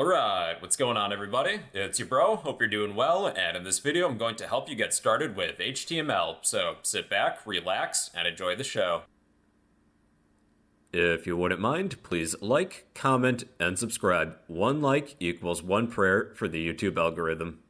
Alright, what's going on everybody? It's your bro, hope you're doing well, and in this video I'm going to help you get started with HTML, so sit back, relax, and enjoy the show. If you wouldn't mind, please like, comment, and subscribe. One like equals one prayer for the YouTube algorithm.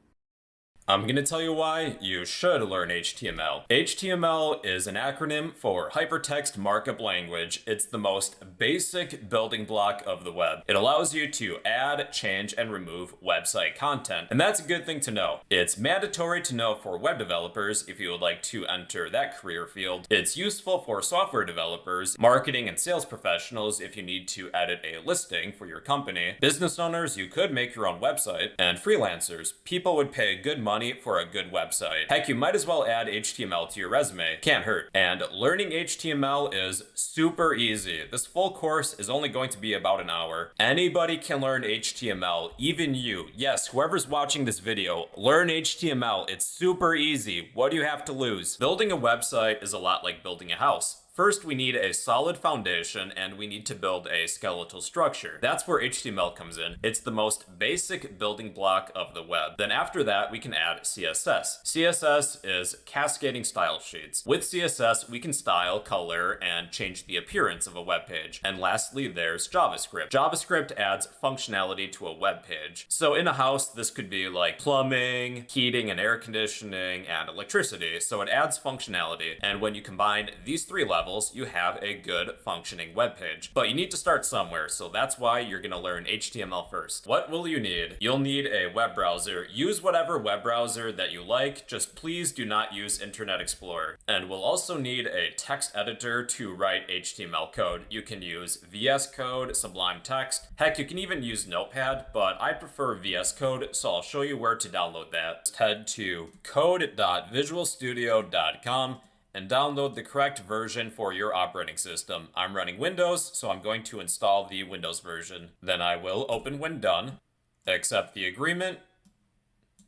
I'm going to tell you why you should learn HTML. HTML is an acronym for Hypertext Markup Language. It's the most basic building block of the web. It allows you to add, change, and remove website content. And that's a good thing to know. It's mandatory to know for web developers if you would like to enter that career field. It's useful for software developers, marketing and sales professionals if you need to edit a listing for your company, business owners, you could make your own website, and freelancers. People would pay good money for a good website. Heck, you might as well add HTML to your resume. Can't hurt. And learning HTML is super easy. This full course is only going to be about an hour. Anybody can learn HTML, even you. Yes, whoever's watching this video, learn HTML. It's super easy. What do you have to lose? Building a website is a lot like building a house. First, we need a solid foundation and we need to build a skeletal structure. That's where HTML comes in. It's the most basic building block of the web. Then after that, we can add CSS. CSS is cascading style sheets. With CSS, we can style, color, and change the appearance of a web page. And lastly, there's JavaScript. JavaScript adds functionality to a web page. So in a house, this could be like plumbing, heating and air conditioning, and electricity. So it adds functionality. And when you combine these three levels, you have a good functioning web page. But you need to start somewhere, so that's why you're going to learn HTML first. What will you need? You'll need a web browser. Use whatever web browser that you like, just please do not use Internet Explorer. And we'll also need a text editor to write HTML code. You can use VS Code, Sublime Text. Heck, you can even use Notepad, but I prefer VS Code, so I'll show you where to download that. Just head to code.visualstudio.com and download the correct version for your operating system. I'm running Windows, so I'm going to install the Windows version. Then I will open when done, accept the agreement.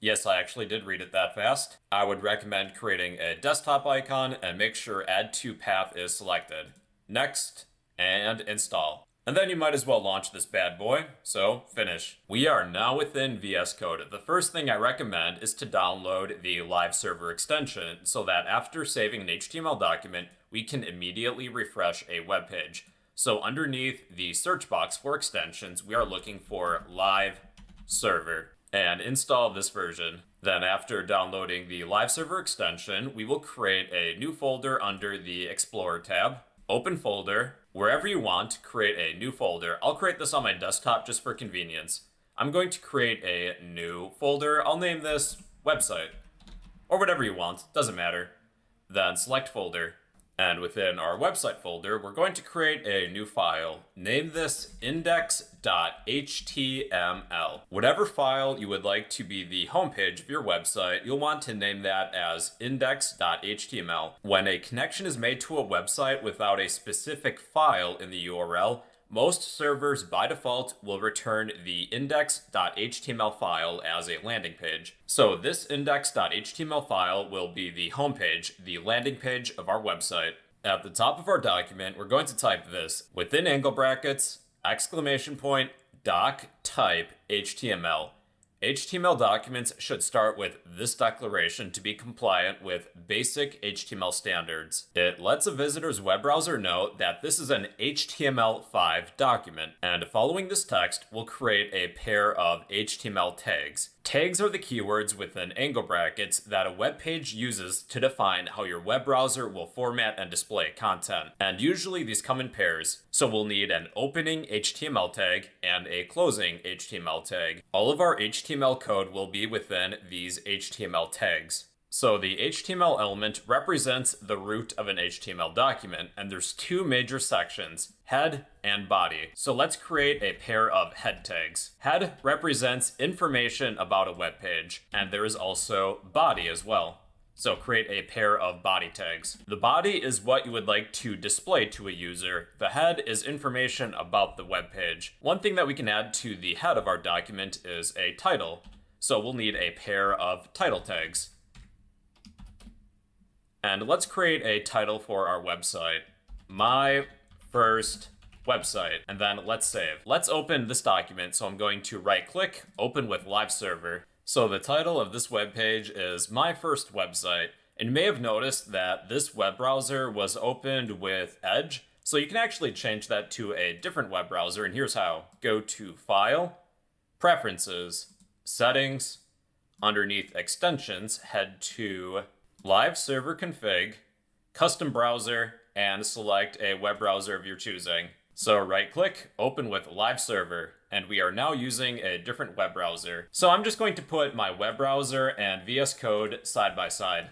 Yes, I actually did read it that fast. I would recommend creating a desktop icon and make sure Add to Path is selected. Next, and install. And then you might as well launch this bad boy, so finish. We are now within VS Code. The first thing I recommend is to download the live server extension so that after saving an HTML document, we can immediately refresh a web page. So underneath the search box for extensions, we are looking for live server and install this version. Then after downloading the live server extension, we will create a new folder under the Explorer tab, open folder. Wherever you want, create a new folder. I'll create this on my desktop just for convenience. I'm going to create a new folder. I'll name this website or whatever you want, doesn't matter. Then select folder. And within our website folder, we're going to create a new file. Name this index.html. Whatever file you would like to be the homepage of your website, you'll want to name that as index.html. When a connection is made to a website without a specific file in the URL, most servers by default will return the index.html file as a landing page. So this index.html file will be the homepage, the landing page of our website. At the top of our document, we're going to type this within angle brackets, exclamation point, doc type HTML. HTML documents should start with this declaration to be compliant with basic HTML standards. It lets a visitor's web browser know that this is an HTML5 document, and following this text, we'll create a pair of HTML tags. Tags are the keywords within angle brackets that a web page uses to define how your web browser will format and display content. And usually these come in pairs, so we'll need an opening HTML tag and a closing HTML tag. All of our HTML code will be within these HTML tags. So the HTML element represents the root of an HTML document, and there's two major sections, head and body. So let's create a pair of head tags. Head represents information about a web page, and there is also body as well. So create a pair of body tags. The body is what you would like to display to a user. The head is information about the web page. One thing that we can add to the head of our document is a title. So we'll need a pair of title tags. And let's create a title for our website. My first website, and then let's save. Let's open this document, so I'm going to right click, open with live server. So the title of this web page is My First Website, and you may have noticed that this web browser was opened with Edge, so you can actually change that to a different web browser, and here's how. Go to File, Preferences, Settings, underneath Extensions, head to Live Server Config, Custom Browser, and select a web browser of your choosing. So right click, open with live server, and we are now using a different web browser. So I'm just going to put my web browser and VS Code side by side.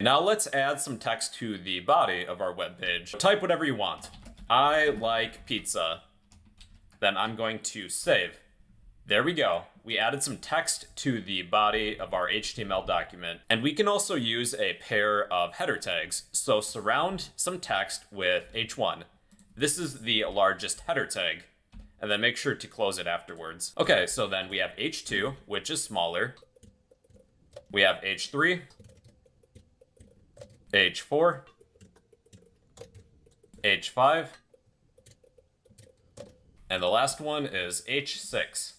Now let's add some text to the body of our web page. Type whatever you want. I like pizza. Then I'm going to save. There we go. We added some text to the body of our HTML document, and we can also use a pair of header tags. So surround some text with H1. This is the largest header tag, and then make sure to close it afterwards. Okay, so then we have H2, which is smaller. We have H3, H4, H5, and the last one is H6.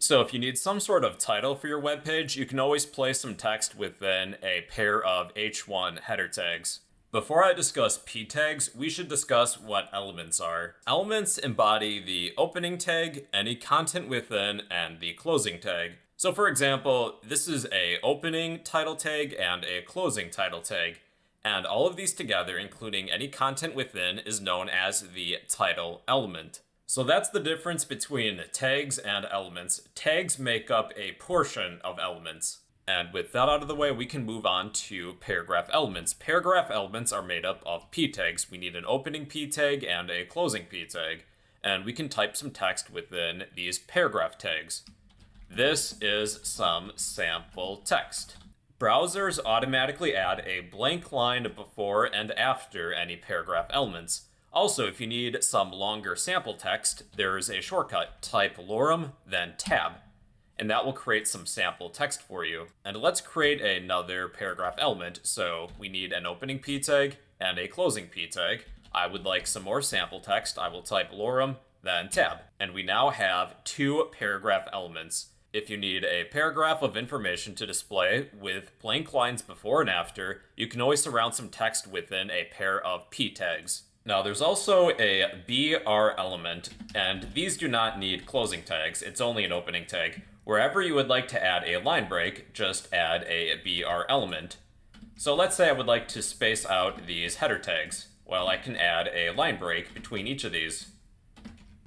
So if you need some sort of title for your web page, you can always place some text within a pair of H1 header tags. Before I discuss p tags, we should discuss what elements are. Elements embody the opening tag, any content within, and the closing tag. So for example, this is a opening title tag and a closing title tag. And all of these together, including any content within, is known as the title element. So that's the difference between tags and elements. Tags make up a portion of elements. And with that out of the way, we can move on to paragraph elements. Paragraph elements are made up of p tags. We need an opening p tag and a closing p tag. And we can type some text within these paragraph tags. This is some sample text. Browsers automatically add a blank line before and after any paragraph elements. Also, if you need some longer sample text, there's a shortcut. Type lorem, then tab, and that will create some sample text for you. And let's create another paragraph element. So we need an opening p tag and a closing p tag. I would like some more sample text. I will type lorem, then tab. And we now have two paragraph elements. If you need a paragraph of information to display with blank lines before and after, you can always surround some text within a pair of p tags. Now there's also a BR element, and these do not need closing tags, it's only an opening tag. Wherever you would like to add a line break, just add a BR element. So let's say I would like to space out these header tags. Well, I can add a line break between each of these.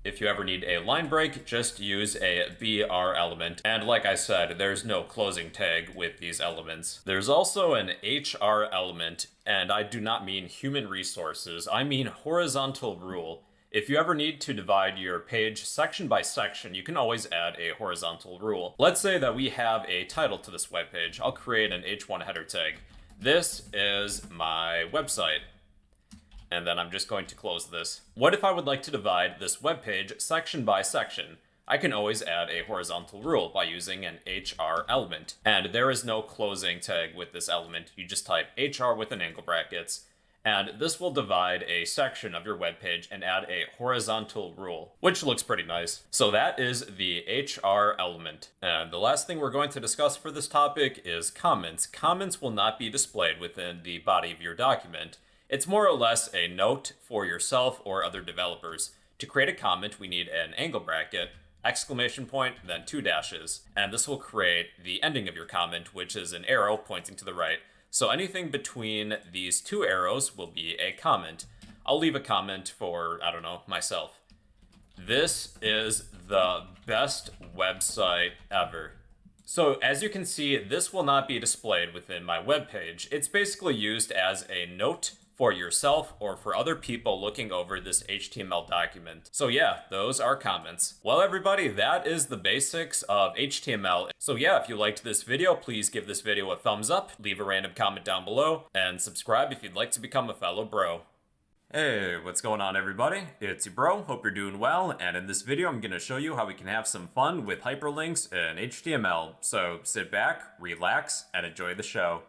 If you ever need a line break, just use a BR element. And like I said, there's no closing tag with these elements. There's also an HR element, and I do not mean human resources, I mean horizontal rule. If you ever need to divide your page section by section, you can always add a horizontal rule. Let's say that we have a title to this web page. I'll create an H1 header tag. This is my website. And then I'm just going to close this. What if I would like to divide this web page section by section? I can always add a horizontal rule by using an HR element. And there is no closing tag with this element. You just type HR within angle brackets, and this will divide a section of your web page and add a horizontal rule, which looks pretty nice. So that is the HR element. And the last thing we're going to discuss for this topic is comments. Comments will not be displayed within the body of your document. It's more or less a note for yourself or other developers. To create a comment, we need an angle bracket, exclamation point, then 2 dashes. And this will create the ending of your comment, which is an arrow pointing to the right. So anything between these two arrows will be a comment. I'll leave a comment for, I don't know, myself. This is the best website ever. So as you can see, this will not be displayed within my web page. It's basically used as a note for yourself or for other people looking over this HTML document. So yeah, those are comments. Well everybody, that is the basics of HTML. So yeah, if you liked this video, please give this video a thumbs up, leave a random comment down below, and subscribe if you'd like to become a fellow bro. Hey, what's going on everybody? It's your bro, hope you're doing well, and in this video I'm going to show you how we can have some fun with hyperlinks in HTML. So sit back, relax, and enjoy the show.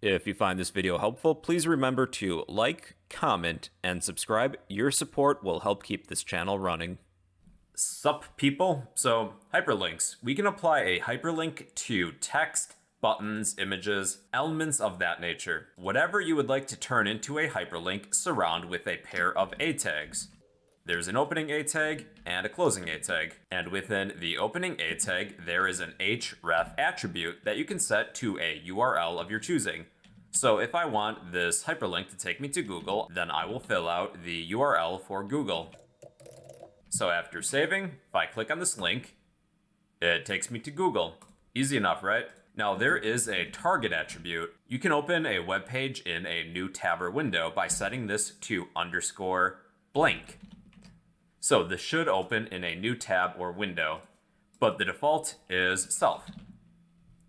If you find this video helpful, please remember to like, comment, and subscribe. Your support will help keep this channel running. Sup, people? So, hyperlinks. We can apply a hyperlink to text, buttons, images, elements of that nature. Whatever you would like to turn into a hyperlink, surround with a pair of A tags. There's an opening A tag and a closing A tag. And within the opening A tag, there is an href attribute that you can set to a URL of your choosing. So if I want this hyperlink to take me to Google, then I will fill out the URL for Google. So after saving, if I click on this link, it takes me to Google. Easy enough, right? Now there is a target attribute. You can open a web page in a new tab or window by setting this to _blank. So this should open in a new tab or window, but the default is self.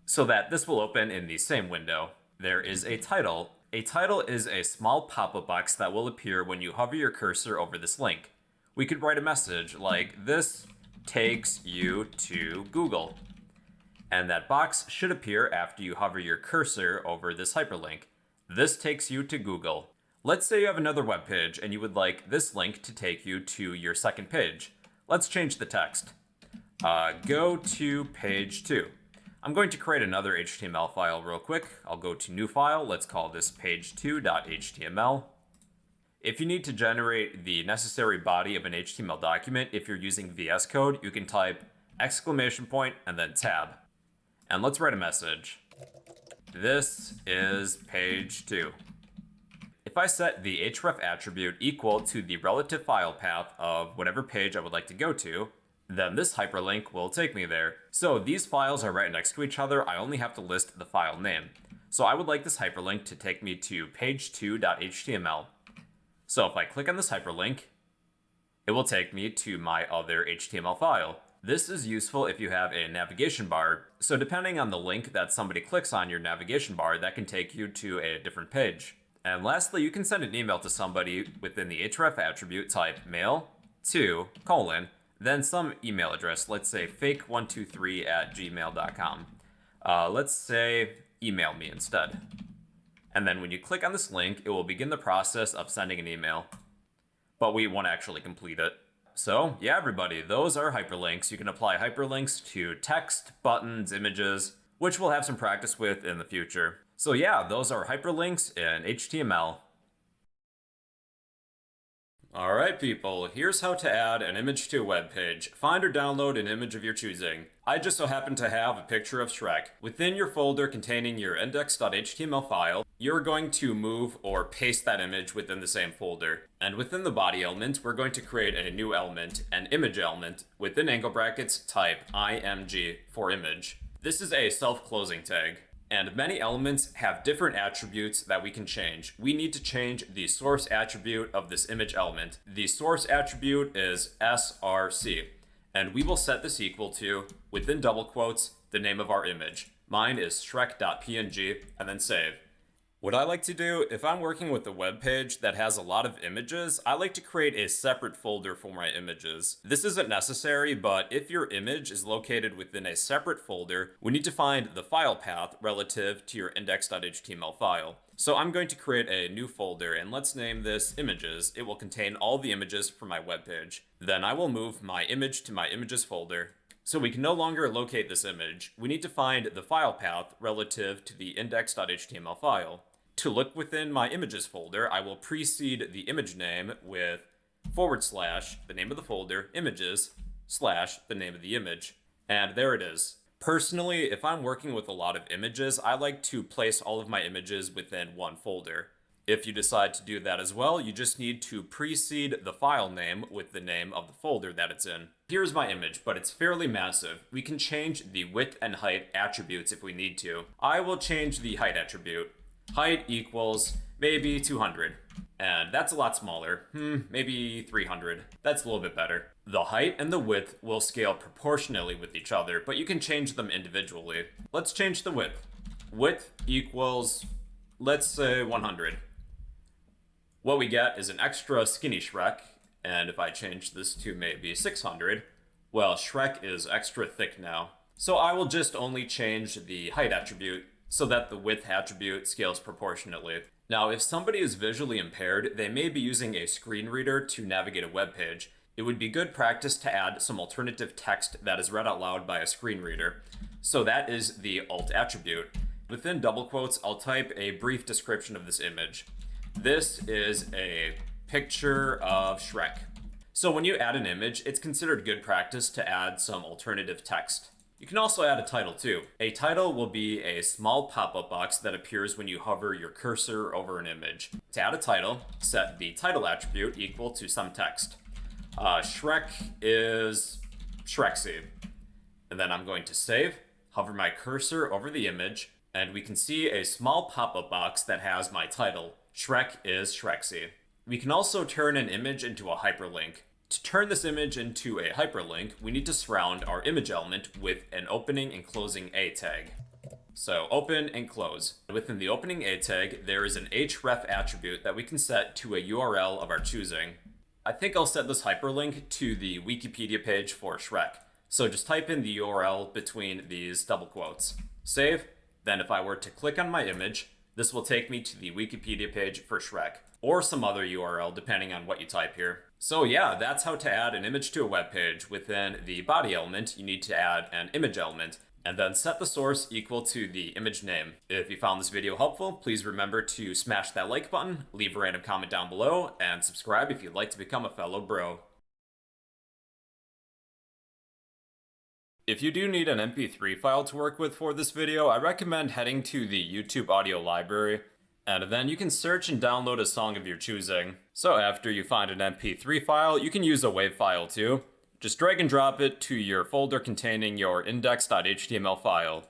So that this will open in the same window. There is a title. A title is a small pop-up box that will appear when you hover your cursor over this link. We could write a message like, "This takes you to Google." And that box should appear after you hover your cursor over this hyperlink. "This takes you to Google." Let's say you have another web page and you would like this link to take you to your second page. Let's change the text. Go to page 2. I'm going to create another HTML file real quick. I'll go to new file. Let's call this page2.html. If you need to generate the necessary body of an HTML document, if you're using VS Code, you can type exclamation point and then tab. And let's write a message. "This is page 2. If I set the href attribute equal to the relative file path of whatever page I would like to go to, then this hyperlink will take me there. So these files are right next to each other. I only have to list the file name. So I would like this hyperlink to take me to page2.html. So if I click on this hyperlink, it will take me to my other HTML file. This is useful if you have a navigation bar. So depending on the link that somebody clicks on your navigation bar, that can take you to a different page. And lastly, you can send an email to somebody within the href attribute, type mail to : then some email address, let's say fake123@gmail.com. Let's say email me instead. And then when you click on this link, it will begin the process of sending an email. But we won't actually complete it. So yeah, everybody, those are hyperlinks. You can apply hyperlinks to text, buttons, images, which we'll have some practice with in the future. So yeah, those are hyperlinks in HTML. Alright people, here's how to add an image to a web page. Find or download an image of your choosing. I just so happen to have a picture of Shrek. Within your folder containing your index.html file, you're going to move or paste that image within the same folder. And within the body element, we're going to create a new element, an image element. Within angle brackets, type img for image. This is a self-closing tag. And many elements have different attributes that we can change. We need to change the source attribute of this image element. The source attribute is src, and we will set this equal to, within double quotes, the name of our image. Mine is shrek.png, and then save. What I like to do, if I'm working with a web page that has a lot of images, I like to create a separate folder for my images. This isn't necessary, but if your image is located within a separate folder, we need to find the file path relative to your index.html file. So I'm going to create a new folder, and let's name this images. It will contain all the images for my web page. Then I will move my image to my images folder. So we can no longer locate this image. We need to find the file path relative to the index.html file. To look within my images folder, I will precede the image name with / the name of the folder, images, / the name of the image. And there it is. Personally, if I'm working with a lot of images, I like to place all of my images within one folder. If you decide to do that as well, you just need to precede the file name with the name of the folder that it's in. Here's my image, but it's fairly massive. We can change the width and height attributes if we need to. I will change the height attribute. Height equals maybe 200. And that's a lot smaller. Maybe 300. That's a little bit better. The height and the width will scale proportionally with each other, but you can change them individually. Let's change the width. Width equals, let's say 100. What we get is an extra skinny Shrek, and if I change this to maybe 600, well, Shrek is extra thick now. So I will just only change the height attribute so that the width attribute scales proportionately. Now, if somebody is visually impaired, they may be using a screen reader to navigate a web page. It would be good practice to add some alternative text that is read out loud by a screen reader. So that is the alt attribute. Within double quotes, I'll type a brief description of this image. This is a picture of Shrek. So when you add an image, it's considered good practice to add some alternative text. You can also add a title too. A title will be a small pop-up box that appears when you hover your cursor over an image. To add a title, set the title attribute equal to some text. Shrek is Shreksy. And then I'm going to save, hover my cursor over the image, and we can see a small pop-up box that has my title, Shrek is Shreksy. We can also turn an image into a hyperlink. To turn this image into a hyperlink, we need to surround our image element with an opening and closing A tag. So open and close. Within the opening A tag, there is an href attribute that we can set to a URL of our choosing. I think I'll set this hyperlink to the Wikipedia page for Shrek. So just type in the URL between these double quotes. Save. Then if I were to click on my image, this will take me to the Wikipedia page for Shrek, or some other URL depending on what you type here. So yeah, that's how to add an image to a web page. Within the body element, you need to add an image element, and then set the source equal to the image name. If you found this video helpful, please remember to smash that like button, leave a random comment down below, and subscribe if you'd like to become a fellow bro. If you do need an MP3 file to work with for this video, I recommend heading to the YouTube audio library, and then you can search and download a song of your choosing. So after you find an MP3 file, you can use a WAV file too. Just drag and drop it to your folder containing your index.html file,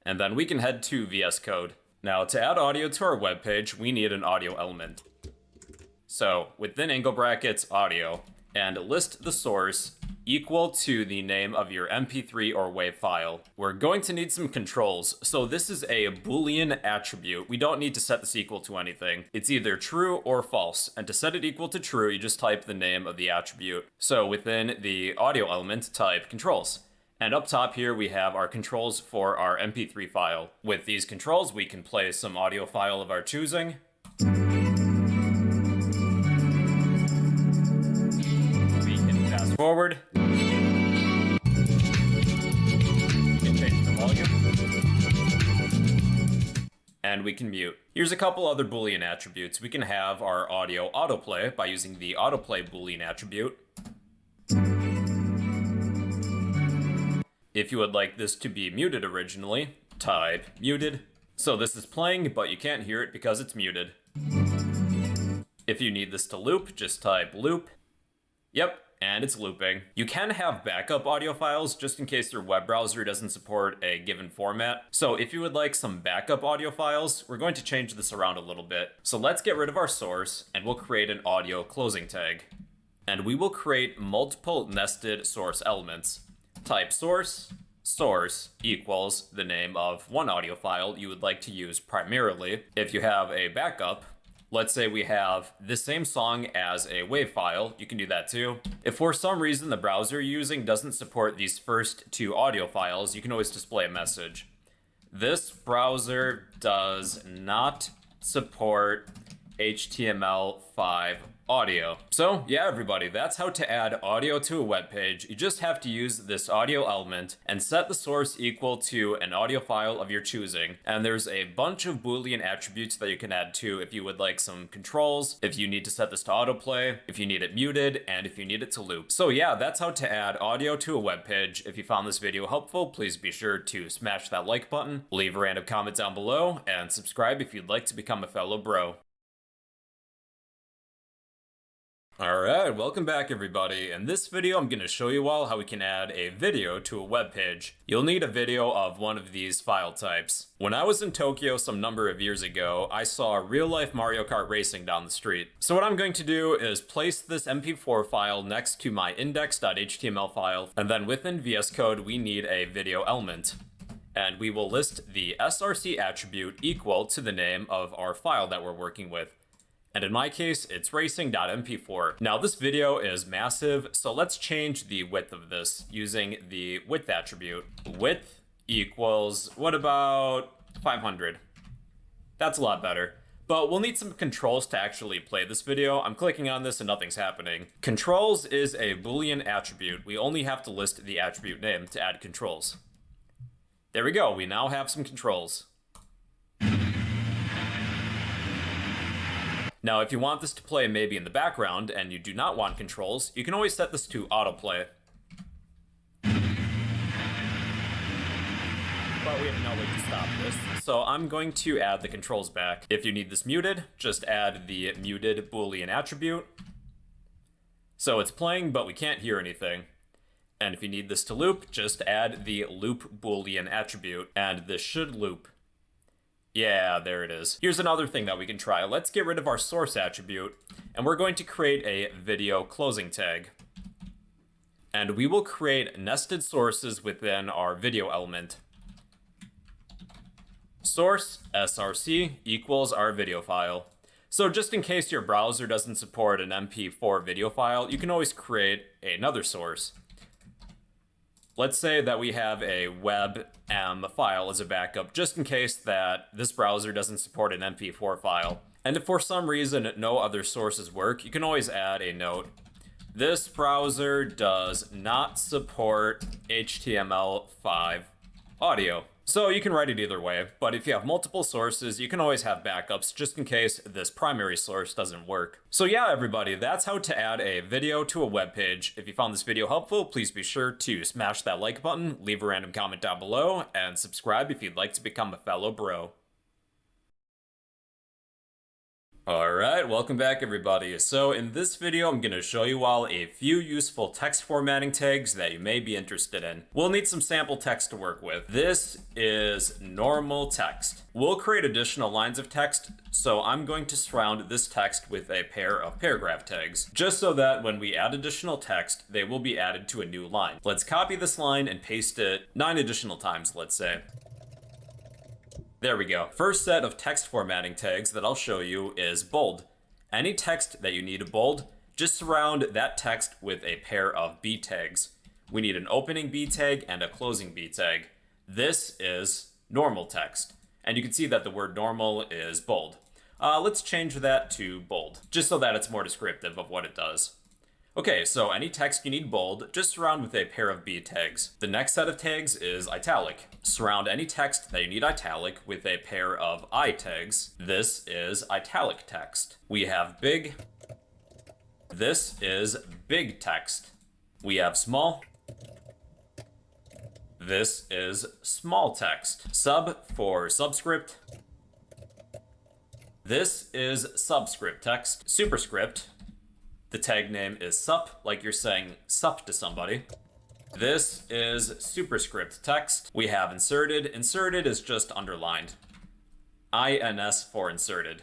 and then we can head to VS Code. Now to add audio to our web page, we need an audio element. So within angle brackets audio, and list the source equal to the name of your MP3 or WAV file. We're going to need some controls. So this is a Boolean attribute. We don't need to set this equal to anything. It's either true or false. And to set it equal to true, you just type the name of the attribute. So within the audio element, type controls. And up top here, we have our controls for our MP3 file. With these controls, we can play some audio file of our choosing. We can fast forward. And we can mute. Here's a couple other Boolean attributes. We can have our audio autoplay by using the autoplay Boolean attribute. If you would like this to be muted originally, type muted. So this is playing, but you can't hear it because it's muted. If you need this to loop, just type loop. Yep. And it's looping. You can have backup audio files just in case your web browser doesn't support a given format. So if you would like some backup audio files, we're going to change this around a little bit. So let's get rid of our source and we'll create an audio closing tag. And we will create multiple nested source elements. Type source equals the name of one audio file you would like to use primarily. If you have a backup, let's say we have the same song as a WAV file, you can do that too. If for some reason the browser you're using doesn't support these first two audio files, you can always display a message. This browser does not support HTML5 audio. So yeah, everybody, that's how to add audio to a web page. You just have to use this audio element and set the source equal to an audio file of your choosing. And there's a bunch of Boolean attributes that you can add too if you would like some controls, if you need to set this to autoplay, if you need it muted, and if you need it to loop. So yeah, that's how to add audio to a web page. If you found this video helpful, please be sure to smash that like button, leave a random comment down below, and subscribe if you'd like to become a fellow bro. Alright, welcome back everybody. In this video, I'm going to show you all how we can add a video to a web page. You'll need a video of one of these file types. When I was in Tokyo some number of years ago, I saw real-life Mario Kart racing down the street. So what I'm going to do is place this MP4 file next to my index.html file, and then within VS Code, we need a video element. And we will list the src attribute equal to the name of our file that we're working with. And in my case, it's racing.mp4. Now this video is massive, so let's change the width of this using the width attribute. Width equals, what about 500. That's a lot better. But we'll need some controls to actually play this video. I'm clicking on this and nothing's happening. Controls is a Boolean attribute. We only have to list the attribute name to add controls. There we go, we now have some controls. Now, if you want this to play maybe in the background and you do not want controls, you can always set this to autoplay. But we have no way to stop this. So I'm going to add the controls back. If you need this muted, just add the muted Boolean attribute. So it's playing, but we can't hear anything. And if you need this to loop, just add the loop Boolean attribute, and this should loop. Yeah, there it is. Here's another thing that we can try. Let's get rid of our source attribute, and we're going to create a video closing tag. And we will create nested sources within our video element. Source src equals our video file. So just in case your browser doesn't support an MP4 video file, you can always create another source. Let's say that we have a WebM file as a backup, just in case that this browser doesn't support an MP4 file. And if for some reason no other sources work, you can always add a note. This browser does not support HTML5 audio. So you can write it either way, but if you have multiple sources, you can always have backups just in case this primary source doesn't work. So yeah, everybody, that's how to add a video to a web page. If you found this video helpful, please be sure to smash that like button, leave a random comment down below, and subscribe if you'd like to become a fellow bro. Alright, welcome back everybody. So in this video, I'm going to show you all a few useful text formatting tags that you may be interested in. We'll need some sample text to work with. This is normal text. We'll create additional lines of text, so I'm going to surround this text with a pair of paragraph tags, just so that when we add additional text, they will be added to a new line. Let's copy this line and paste it 9 additional times, let's say. There we go. First set of text formatting tags that I'll show you is bold. Any text that you need to bold, just surround that text with a pair of B tags. We need an opening B tag and a closing B tag. This is normal text. And you can see that the word normal is bold. Let's change that to bold, just so that it's more descriptive of what it does. Okay, so any text you need bold, just surround with a pair of B tags. The next set of tags is italic. Surround any text that you need italic with a pair of I tags. This is italic text. We have big. This is big text. We have small. This is small text. Sub for subscript. This is subscript text. Superscript. The tag name is sup, like you're saying sup to somebody. This is superscript text. We have inserted. Inserted is just underlined. INS for inserted.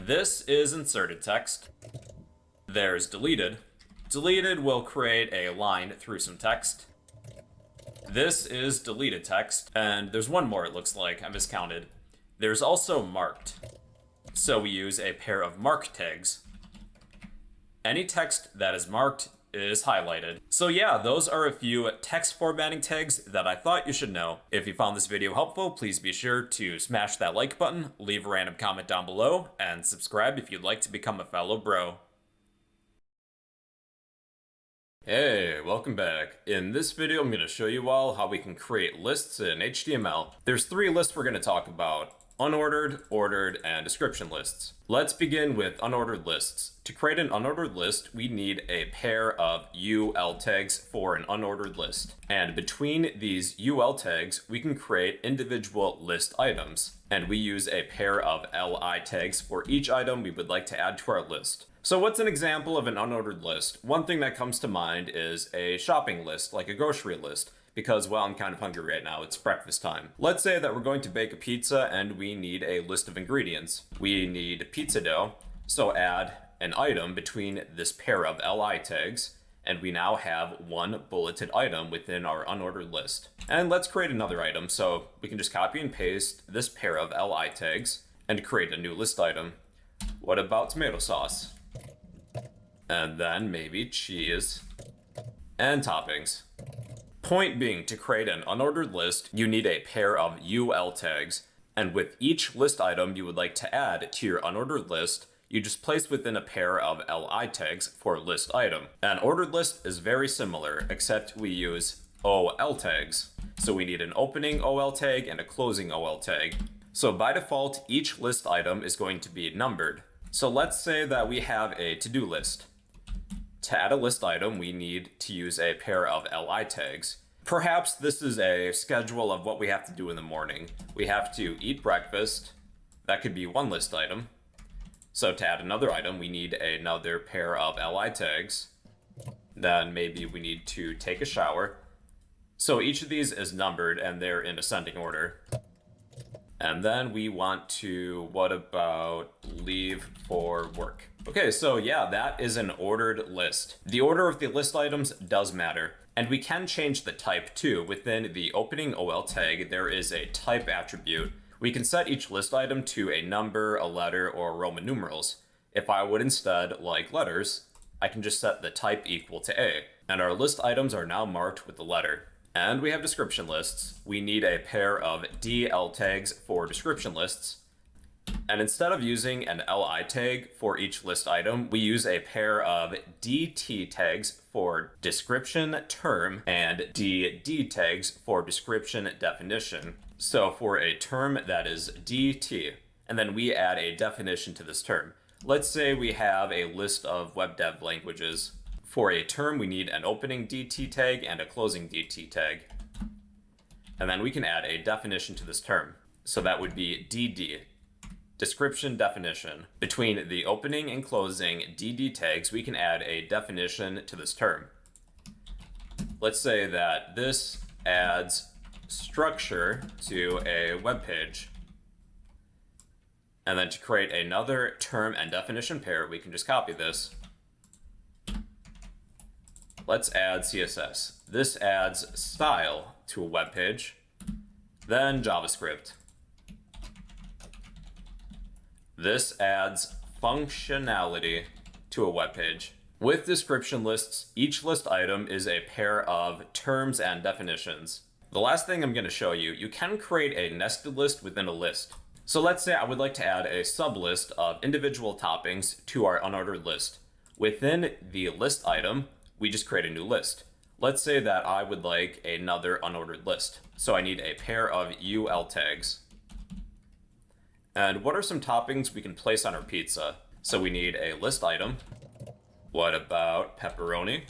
This is inserted text. There's deleted. Deleted will create a line through some text. This is deleted text. And there's one more, it looks like. I miscounted. There's also marked. So we use a pair of mark tags. Any text that is marked is highlighted. So yeah, those are a few text formatting tags that I thought you should know. If you found this video helpful, please be sure to smash that like button, leave a random comment down below, and subscribe if you'd like to become a fellow bro. Hey, welcome back. In this video, I'm going to show you all how we can create lists in HTML. There's 3 lists we're going to talk about: unordered, ordered, and description lists. Let's begin with unordered lists. To create an unordered list, we need a pair of UL tags for an unordered list. And between these UL tags, we can create individual list items. And we use a pair of LI tags for each item we would like to add to our list. So what's an example of an unordered list? One thing that comes to mind is a shopping list, like a grocery list. Because, well, I'm kind of hungry right now, it's breakfast time. Let's say that we're going to bake a pizza and we need a list of ingredients. We need pizza dough, so add an item between this pair of LI tags, and we now have one bulleted item within our unordered list. And let's create another item, so we can just copy and paste this pair of LI tags and create a new list item. What about tomato sauce? And then maybe cheese and toppings. Point being, to create an unordered list, you need a pair of UL tags, and with each list item you would like to add to your unordered list, you just place within a pair of LI tags for list item. An ordered list is very similar, except we use OL tags. So we need an opening OL tag and a closing OL tag. So by default, each list item is going to be numbered. So let's say that we have a to-do list. To add a list item, we need to use a pair of LI tags. Perhaps this is a schedule of what we have to do in the morning. We have to eat breakfast. That could be one list item. So to add another item, we need another pair of LI tags. Then maybe we need to take a shower. So each of these is numbered and they're in ascending order. And then we want to, what about leave for work? Okay, so yeah, that is an ordered list. The order of the list items does matter. And we can change the type too. Within the opening OL tag, there is a type attribute. We can set each list item to a number, a letter, or Roman numerals. If I would instead like letters, I can just set the type equal to A. And our list items are now marked with the letter. And we have description lists. We need a pair of DL tags for description lists. And instead of using an LI tag for each list item, we use a pair of DT tags for description term and DD tags for description definition. So for a term that is DT, and then we add a definition to this term. Let's say we have a list of web dev languages. For a term, we need an opening DT tag and a closing DT tag. And then we can add a definition to this term. So that would be DD, description definition. Between the opening and closing DD tags, we can add a definition to this term. Let's say that this adds structure to a web page. And then to create another term and definition pair, we can just copy this. Let's add CSS. This adds style to a web page, then JavaScript. This adds functionality to a web page. With description lists, each list item is a pair of terms and definitions. The last thing I'm going to show you, you can create a nested list within a list. So let's say I would like to add a sublist of individual toppings to our unordered list. Within the list item, we just create a new list. Let's say that I would like another unordered list. So I need a pair of UL tags. And what are some toppings we can place on our pizza? So we need a list item. What about pepperoni?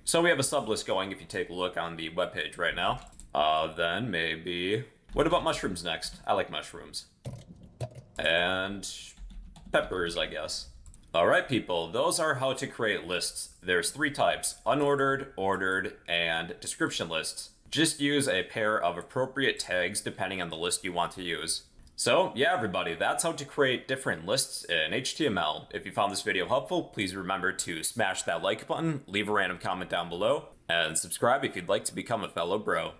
So we have a sublist going if you take a look on the webpage right now. Then maybe, what about mushrooms next? I like mushrooms. And peppers, I guess. All right, people, those are how to create lists. There's 3 types: unordered, ordered, and description lists. Just use a pair of appropriate tags depending on the list you want to use. So yeah, everybody, that's how to create different lists in HTML. If you found this video helpful, please remember to smash that like button, leave a random comment down below, and subscribe if you'd like to become a fellow bro.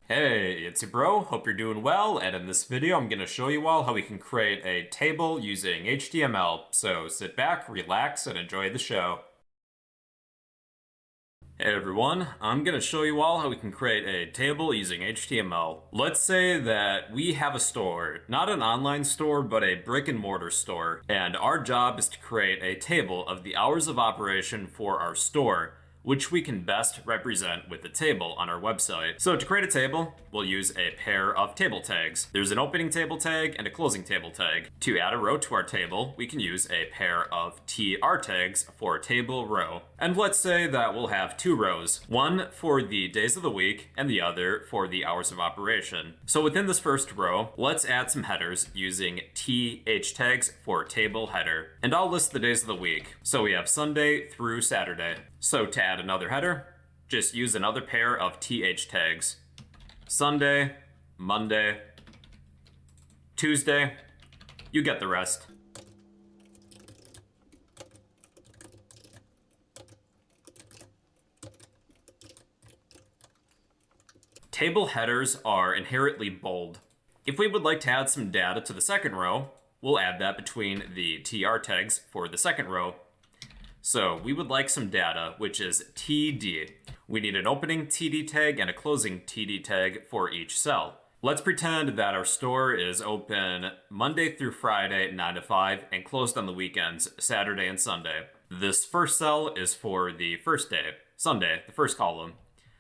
Hey, it's your bro, hope you're doing well, and in this video I'm going to show you all how we can create a table using HTML, so sit back, relax, and enjoy the show. Hey everyone, I'm going to show you all how we can create a table using HTML. Let's say that we have a store, not an online store, but a brick and mortar store, and our job is to create a table of the hours of operation for our store, which we can best represent with a table on our website. So to create a table, we'll use a pair of table tags. There's an opening table tag and a closing table tag. To add a row to our table, we can use a pair of TR tags for table row. And let's say that we'll have 2 rows, one for the days of the week and the other for the hours of operation. So within this first row, let's add some headers using TH tags for table header. And I'll list the days of the week. So we have Sunday through Saturday. So to add another header, just use another pair of TH tags. Sunday, Monday, Tuesday, you get the rest. Table headers are inherently bold. If we would like to add some data to the second row, we'll add that between the TR tags for the second row. So we would like some data, which is TD. We need an opening TD tag and a closing TD tag for each cell. Let's pretend that our store is open Monday through Friday, 9 to 5, and closed on the weekends, Saturday and Sunday. This first cell is for the first day, Sunday, the first column.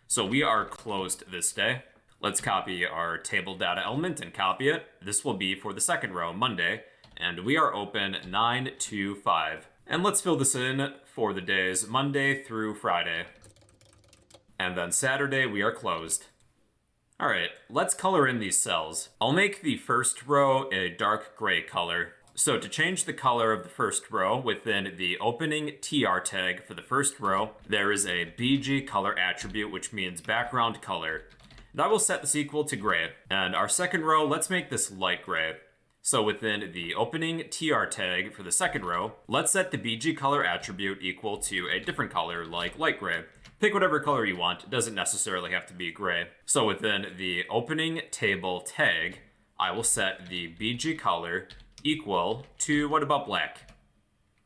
So we are closed this day. Let's copy our table data element and copy it. This will be for the second row, Monday, and we are open 9 to 5. And let's fill this in for the days Monday through Friday. And then Saturday, we are closed. All right, let's color in these cells. I'll make the first row a dark gray color. So to change the color of the first row within the opening TR tag for the first row, there is a BG color attribute, which means background color. And I will set this equal to gray. And our second row, let's make this light gray. So within the opening TR tag for the second row, let's set the BG color attribute equal to a different color like light gray. Pick whatever color you want, it doesn't necessarily have to be gray. So within the opening table tag, I will set the BG color equal to, what about black?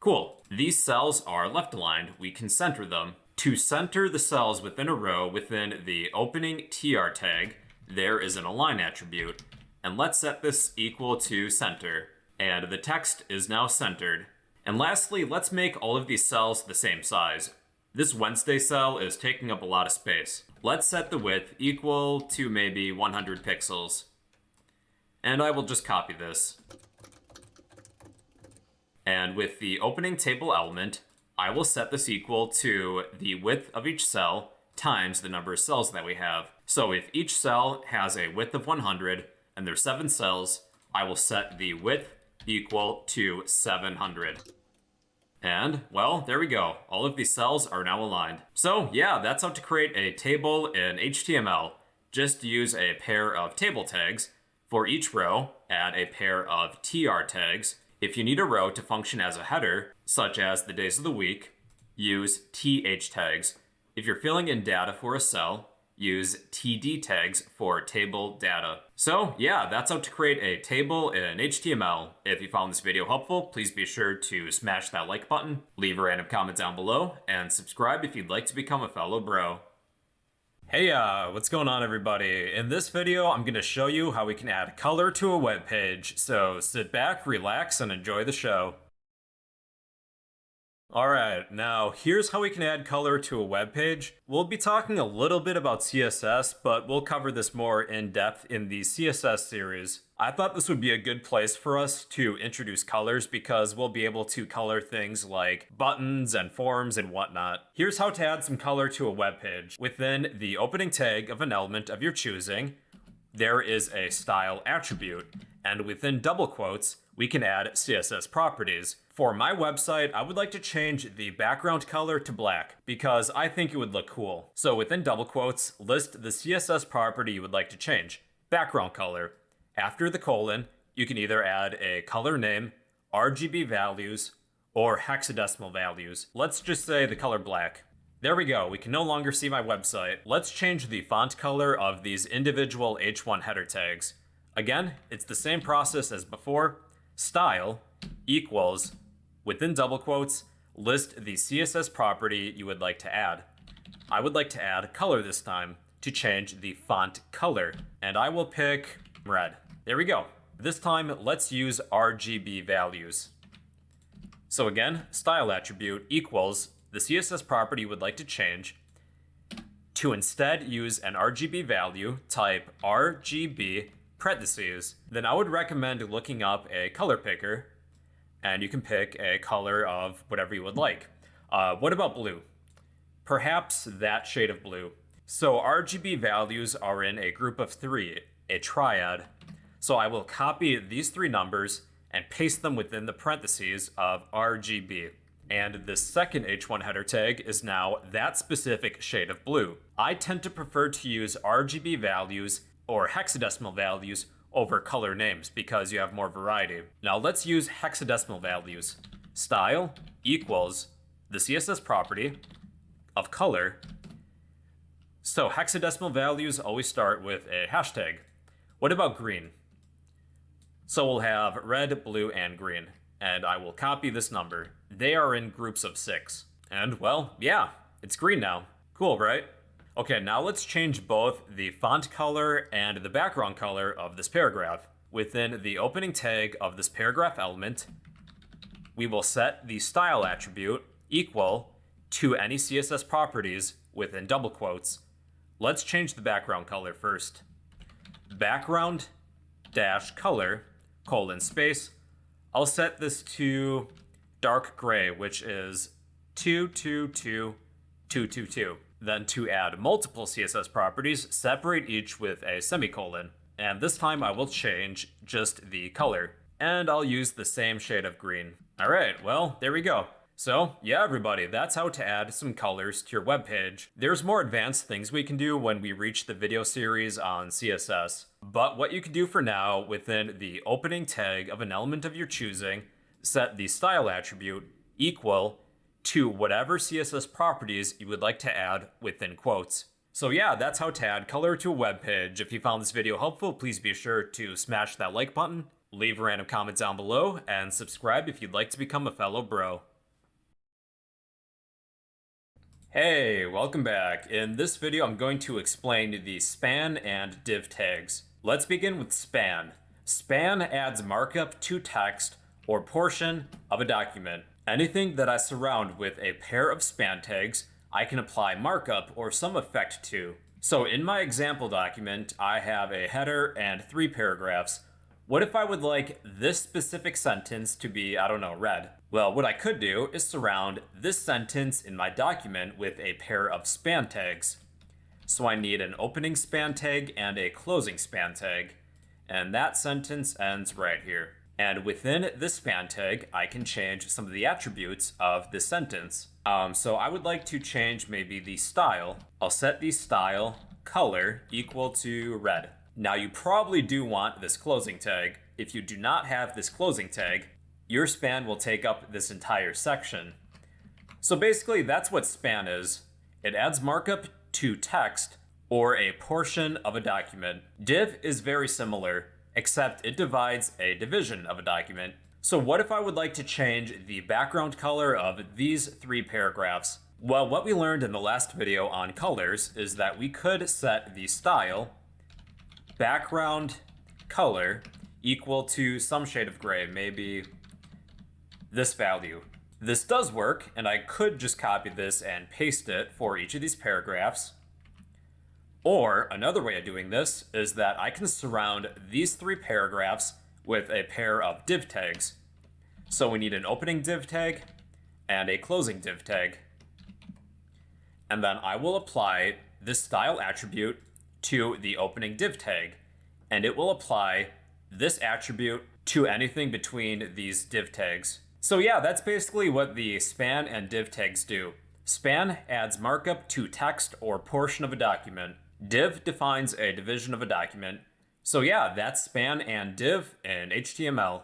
Cool. These cells are left aligned, we can center them. To center the cells within a row within the opening TR tag, there is an align attribute. And let's set this equal to center. And the text is now centered. And lastly, let's make all of these cells the same size. This Wednesday cell is taking up a lot of space. Let's set the width equal to maybe 100 pixels. And I will just copy this. And with the opening table element, I will set this equal to the width of each cell times the number of cells that we have. So if each cell has a width of 100, and there's 7 cells, I will set the width equal to 700. And, well, there we go. All of these cells are now aligned. So, yeah, that's how to create a table in HTML. Just use a pair of table tags. For each row, add a pair of TR tags. If you need a row to function as a header, such as the days of the week, use TH tags. If you're filling in data for a cell, use TD tags for table data. So yeah, that's how to create a table in HTML. If you found this video helpful, please be sure to smash that like button, leave a random comment down below, and subscribe if you'd like to become a fellow bro. Hey, what's going on everybody? In this video, I'm gonna show you how we can add color to a web page. So sit back, relax, and enjoy the show. Alright, now here's how we can add color to a web page. We'll be talking a little bit about CSS, but we'll cover this more in depth in the CSS series. I thought this would be a good place for us to introduce colors because we'll be able to color things like buttons and forms and whatnot. Here's how to add some color to a web page. Within the opening tag of an element of your choosing, there is a style attribute, and within double quotes, we can add CSS properties. For my website, I would like to change the background color to black because I think it would look cool. So within double quotes, list the CSS property you would like to change. Background color. After the colon, you can either add a color name, RGB values, or hexadecimal values. Let's just say the color black. There we go, we can no longer see my website. Let's change the font color of these individual H1 header tags. Again, it's the same process as before. Style equals, within double quotes, list the CSS property you would like to add. I would like to add color this time to change the font color, and I will pick red. There we go. This time, let's use RGB values. So again, style attribute equals the CSS property you would like to change. To instead use an RGB value, type RGB parentheses. Then I would recommend looking up a color picker, and you can pick a color of whatever you would like. What about blue? Perhaps that shade of blue. So RGB values are in a group of 3, a triad. So I will copy these 3 numbers and paste them within the parentheses of RGB. And the second H1 header tag is now that specific shade of blue. I tend to prefer to use RGB values or hexadecimal values over color names because you have more variety. Now let's use hexadecimal values. Style equals the CSS property of color. So hexadecimal values always start with a hashtag. What about green? So we'll have red, blue, and green. And I will copy this number. They are in groups of 6. And well, yeah, it's green now. Cool, right? Okay, now let's change both the font color and the background color of this paragraph. Within the opening tag of this paragraph element, we will set the style attribute equal to any CSS properties within double quotes. Let's change the background color first. Background dash color colon space. I'll set this to dark gray, which is 222222. Then to add multiple CSS properties, separate each with a semicolon. And this time I will change just the color. And I'll use the same shade of green. Alright, well, there we go. So, yeah everybody, that's how to add some colors to your web page. There's more advanced things we can do when we reach the video series on CSS. But what you can do for now, within the opening tag of an element of your choosing, set the style attribute equal to whatever CSS properties you would like to add within quotes. So yeah, that's how to add color to a web page. If you found this video helpful, please be sure to smash that like button, leave a random comment down below, and subscribe if you'd like to become a fellow bro. Hey, welcome back. In this video, I'm going to explain the span and div tags. Let's begin with span. Span adds markup to text or portion of a document. Anything that I surround with a pair of span tags, I can apply markup or some effect to. So in my example document, I have a header and 3 paragraphs. What if I would like this specific sentence to be, I don't know, red? Well, what I could do is surround this sentence in my document with a pair of span tags. So I need an opening span tag and a closing span tag. And that sentence ends right here. And within this span tag, I can change some of the attributes of this sentence. So I would like to change maybe the style. I'll set the style color equal to red. Now you probably do want this closing tag. If you do not have this closing tag, your span will take up this entire section. So basically that's what span is. It adds markup to text or a portion of a document. Div is very similar, except it divides a division of a document. So what if I would like to change the background color of these 3 paragraphs? Well, what we learned in the last video on colors is that we could set the style background color equal to some shade of gray, maybe this value. This does work, and I could just copy this and paste it for each of these paragraphs. Or another way of doing this is that I can surround these 3 paragraphs with a pair of div tags. So we need an opening div tag and a closing div tag. And then I will apply this style attribute to the opening div tag, and it will apply this attribute to anything between these div tags. So yeah, that's basically what the span and div tags do. Span adds markup to text or portion of a document. Div defines a division of a document. So yeah, that's span and div in HTML.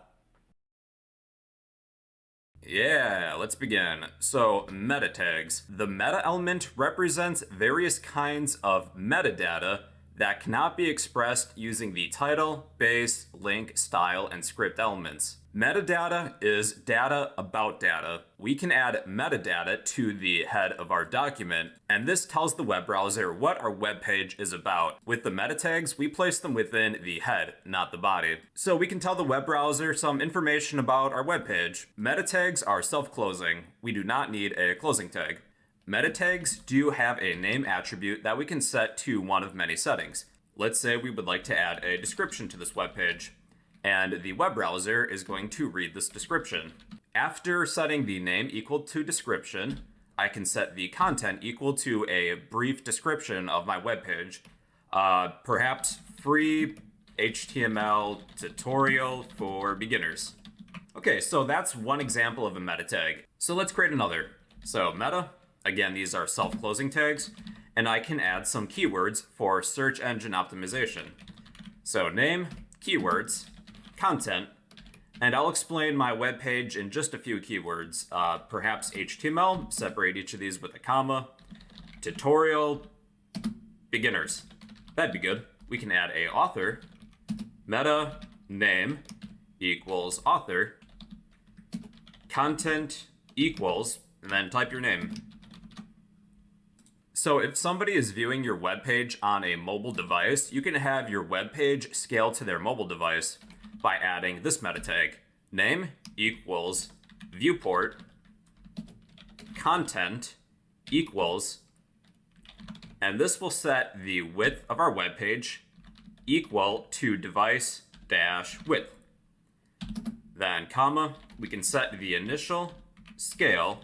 Yeah, let's begin. So, meta tags. The meta element represents various kinds of metadata that cannot be expressed using the title, base, link, style, and script elements. Metadata is data about data. We can add metadata to the head of our document, and this tells the web browser what our web page is about. With the meta tags, we place them within the head, not the body. So we can tell the web browser some information about our web page. Meta tags are self-closing. We do not need a closing tag. Meta tags do have a name attribute that we can set to one of many settings. Let's say we would like to add a description to this web page, and the web browser is going to read this description. After setting the name equal to description, I can set the content equal to a brief description of my web page. Perhaps free HTML tutorial for beginners. Okay, so that's one example of a meta tag. So let's create another. So meta. Again, these are self-closing tags, and I can add some keywords for search engine optimization. So name, keywords, content, and I'll explain my web page in just a few keywords. Perhaps HTML, separate each of these with a comma, tutorial, beginners. That'd be good. We can add a author, meta name equals author, content equals and then type your name. So if somebody is viewing your web page on a mobile device, you can have your web page scale to their mobile device by adding this meta tag. Name equals viewport content equals, and this will set the width of our web page equal to device dash width. Then comma, we can set the initial scale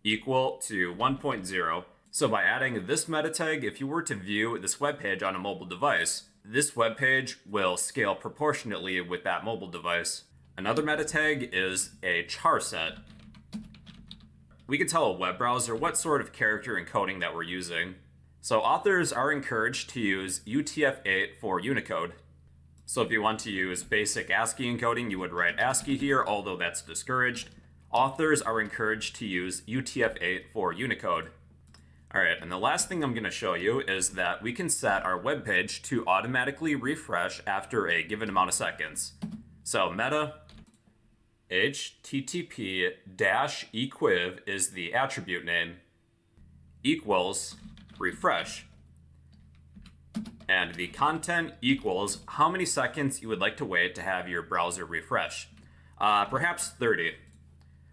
equal to 1.0. So by adding this meta tag, if you were to view this web page on a mobile device, this web page will scale proportionately with that mobile device. Another meta tag is a char set. We can tell a web browser what sort of character encoding that we're using. So authors are encouraged to use UTF-8 for Unicode. So if you want to use basic ASCII encoding, you would write ASCII here, although that's discouraged. Authors are encouraged to use UTF-8 for Unicode. Alright, and the last thing I'm going to show you is that we can set our web page to automatically refresh after a given amount of seconds. So meta http-equiv is the attribute name, equals refresh. And the content equals how many seconds you would like to wait to have your browser refresh. Perhaps 30.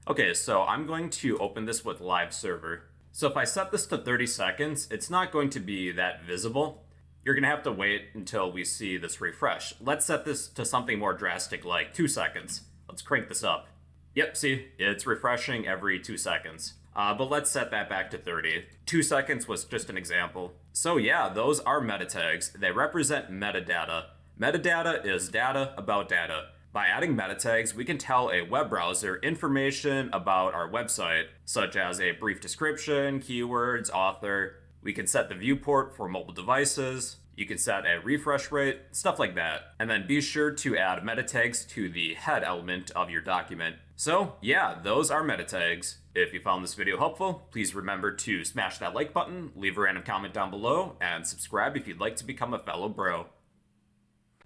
Okay, so I'm going to open this with live server. So if I set this to 30 seconds, it's not going to be that visible. You're gonna have to wait until we see this refresh. Let's set this to something more drastic like 2 seconds. Let's crank this up. Yep, see, it's refreshing every 2 seconds. But let's set that back to 30. 2 seconds was just an example. So yeah, those are meta tags. They represent metadata. Metadata is data about data. By adding meta tags, we can tell a web browser information about our website, such as a brief description, keywords, author. We can set the viewport for mobile devices. You can set a refresh rate, stuff like that. And then be sure to add meta tags to the head element of your document. So yeah, those are meta tags. If you found this video helpful, please remember to smash that like button, leave a random comment down below, and subscribe if you'd like to become a fellow bro.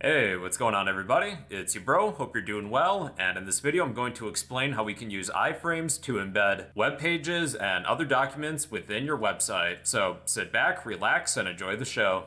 Hey, what's going on everybody? It's your bro, hope you're doing well, and in this video I'm going to explain how we can use iframes to embed web pages and other documents within your website. So sit back, relax, and enjoy the show.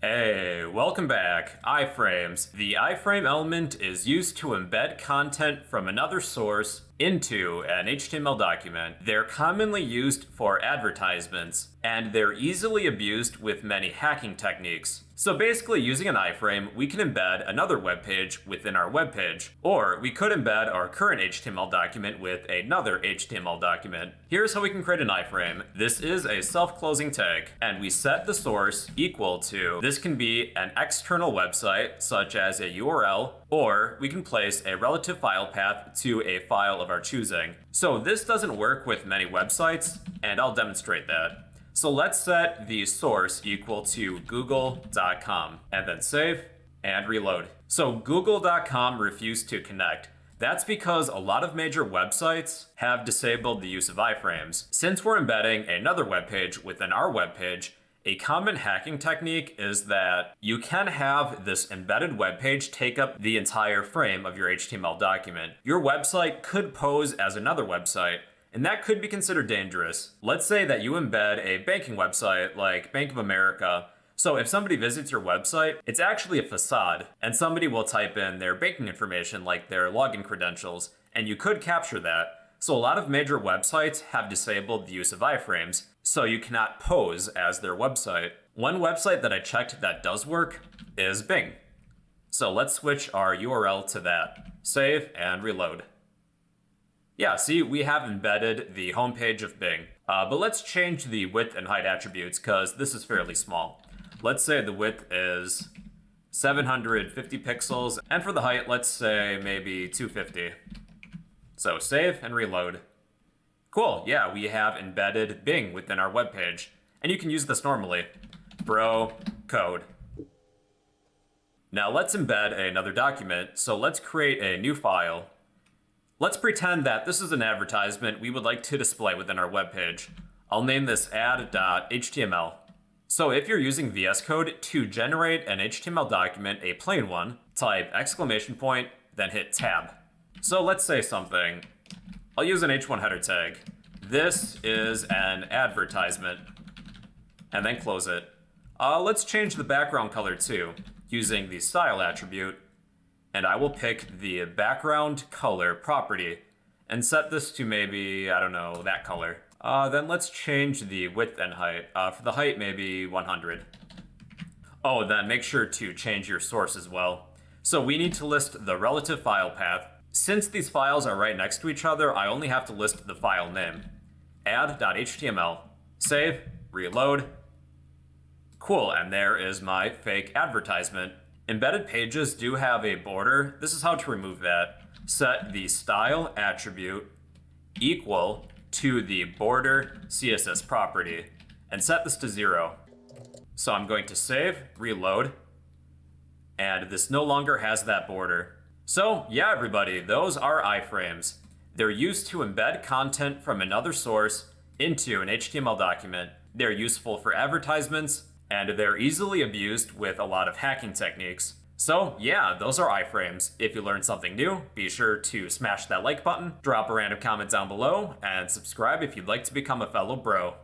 Hey, welcome back. Iframes. The iframe element is used to embed content from another source into an HTML document. They're commonly used for advertisements, and they're easily abused with many hacking techniques. So basically, using an iframe, we can embed another web page within our web page, or we could embed our current HTML document with another HTML document. Here's how we can create an iframe. This is a self-closing tag, and we set the source equal to, this can be an external website, such as a URL, or we can place a relative file path to a file of our choosing. So this doesn't work with many websites, and I'll demonstrate that. So let's set the source equal to google.com and then save and reload. So google.com refused to connect. That's because a lot of major websites have disabled the use of iframes. Since we're embedding another web page within our web page, a common hacking technique is that you can have this embedded web page take up the entire frame of your HTML document. Your website could pose as another website, and that could be considered dangerous. Let's say that you embed a banking website like Bank of America. So if somebody visits your website, it's actually a facade, and somebody will type in their banking information like their login credentials, and you could capture that. So a lot of major websites have disabled the use of iframes, so you cannot pose as their website. One website that I checked that does work is Bing. So let's switch our URL to that. Save and reload. Yeah, see, we have embedded the homepage of Bing. But let's change the width and height attributes because this is fairly small. Let's say the width is 750 pixels, and for the height, let's say maybe 250. So save and reload. Cool, yeah, we have embedded Bing within our web page, and you can use this normally. Bro code. Now let's embed another document, so let's create a new file. Let's pretend that this is an advertisement we would like to display within our web page. I'll name this ad.html. So if you're using VS Code to generate an HTML document, a plain one, type !, then hit tab. So let's say something I'll use an h1 header tag. This is an advertisement. And then close it. Let's change the background color too, using the style attribute. And I will pick the background color property and set this to maybe, I don't know, that color. Then let's change the width and height. For the height, maybe 100. Oh, then make sure to change your source as well. So we need to list the relative file path. Since these files are right next to each other, I only have to list the file name. Add.html. Save, reload. Cool, and there is my fake advertisement. Embedded pages do have a border. This is how to remove that. Set the style attribute equal to the border CSS property and set this to 0. So I'm going to save, reload, and this no longer has that border. So yeah, everybody, those are iframes. They're used to embed content from another source into an HTML document. They're useful for advertisements, and they're easily abused with a lot of hacking techniques. So yeah, those are iframes. If you learned something new, be sure to smash that like button, drop a random comment down below, and subscribe if you'd like to become a fellow bro.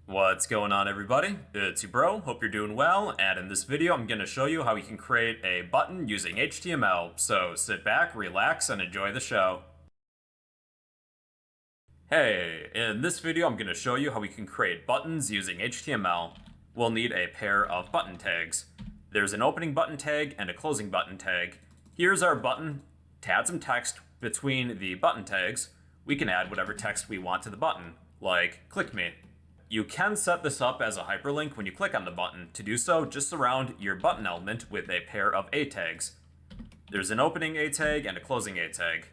What's going on, everybody? It's your bro, hope you're doing well, and in this video I'm going to show you how you can create a button using HTML, so sit back, relax, and enjoy the show. Hey, in this video I'm going to show you how we can create buttons using HTML. We'll need a pair of button tags. There's an opening button tag and a closing button tag. Here's our button. To add some text between the button tags, we can add whatever text we want to the button, like click me. You can set this up as a hyperlink when you click on the button. To do so, just surround your button element with a pair of A tags. There's an opening A tag and a closing A tag.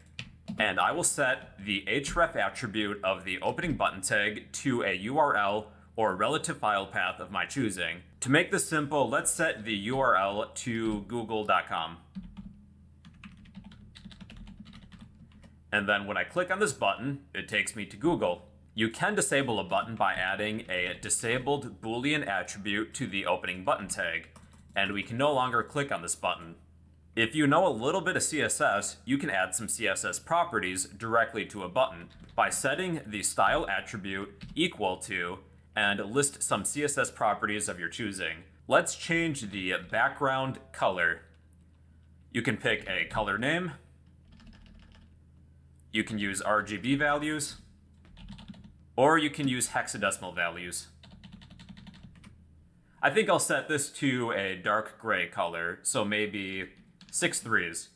And I will set the href attribute of the opening button tag to a URL or relative file path of my choosing. To make this simple, let's set the URL to google.com. And then when I click on this button, it takes me to Google. You can disable a button by adding a disabled Boolean attribute to the opening button tag, and we can no longer click on this button. If you know a little bit of CSS, you can add some CSS properties directly to a button by setting the style attribute equal to and list some CSS properties of your choosing. Let's change the background color. You can pick a color name. You can use RGB values. Or you can use hexadecimal values. I think I'll set this to a dark gray color, so maybe 6 threes.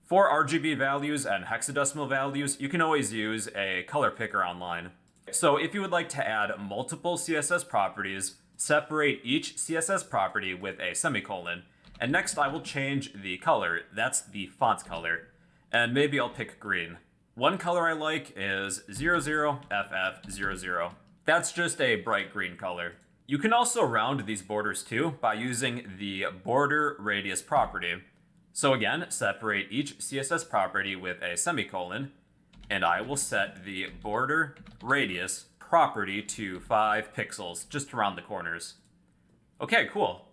For RGB values and hexadecimal values, you can always use a color picker online. So if you would like to add multiple CSS properties, separate each CSS property with a semicolon. And next I will change the color, that's the font color. And maybe I'll pick green. One color I like is 00FF00. That's just a bright green color. You can also round these borders too by using the border radius property. So again, separate each CSS property with a semicolon, and I will set the border radius property to 5 pixels, just around the corners. Okay, cool.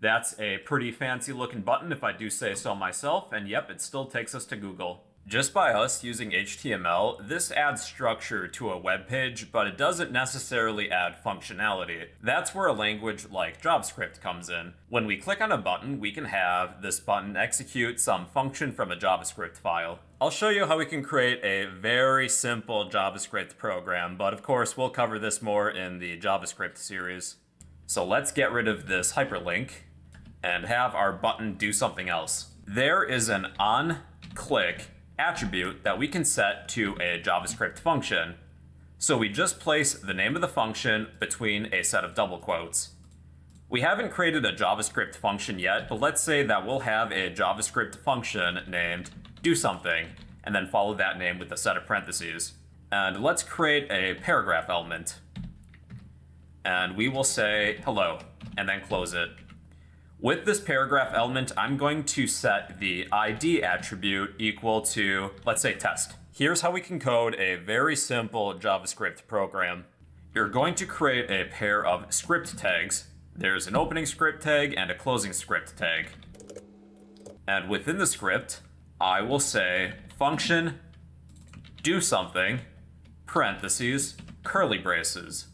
That's a pretty fancy looking button if I do say so myself, and yep, it still takes us to Google. Just by us using HTML, this adds structure to a web page, but it doesn't necessarily add functionality. That's where a language like JavaScript comes in. When we click on a button, we can have this button execute some function from a JavaScript file. I'll show you how we can create a very simple JavaScript program, but of course we'll cover this more in the JavaScript series. So let's get rid of this hyperlink and have our button do something else. There is an onClick attribute that we can set to a JavaScript function. So we just place the name of the function between a set of double quotes. We haven't created a JavaScript function yet, but let's say that we'll have a JavaScript function named doSomething, and then follow that name with a set of parentheses. And let's create a paragraph element. And we will say hello, and then close it. With this paragraph element, I'm going to set the ID attribute equal to, let's say, test. Here's how we can code a very simple JavaScript program. You're going to create a pair of script tags. There's an opening script tag and a closing script tag. And within the script, I will say function do something, parentheses, curly braces.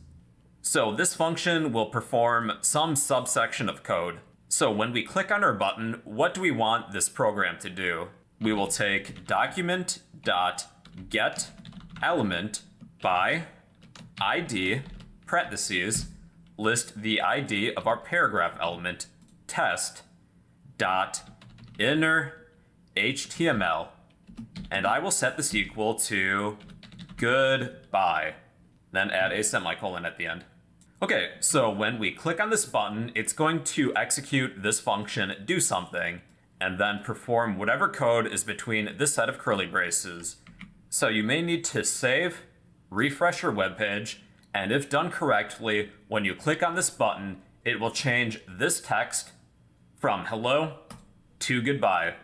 So this function will perform some subsection of code. So when we click on our button, what do we want this program to do? We will take document.getElement by ID, parentheses, list the ID of our paragraph element, test, dot, inner HTML, and I will set this equal to goodbye, then add a semicolon at the end. Okay, so when we click on this button, it's going to execute this function, do something, and then perform whatever code is between this set of curly braces. So you may need to save, refresh your web page, and if done correctly, when you click on this button, it will change this text from hello to goodbye.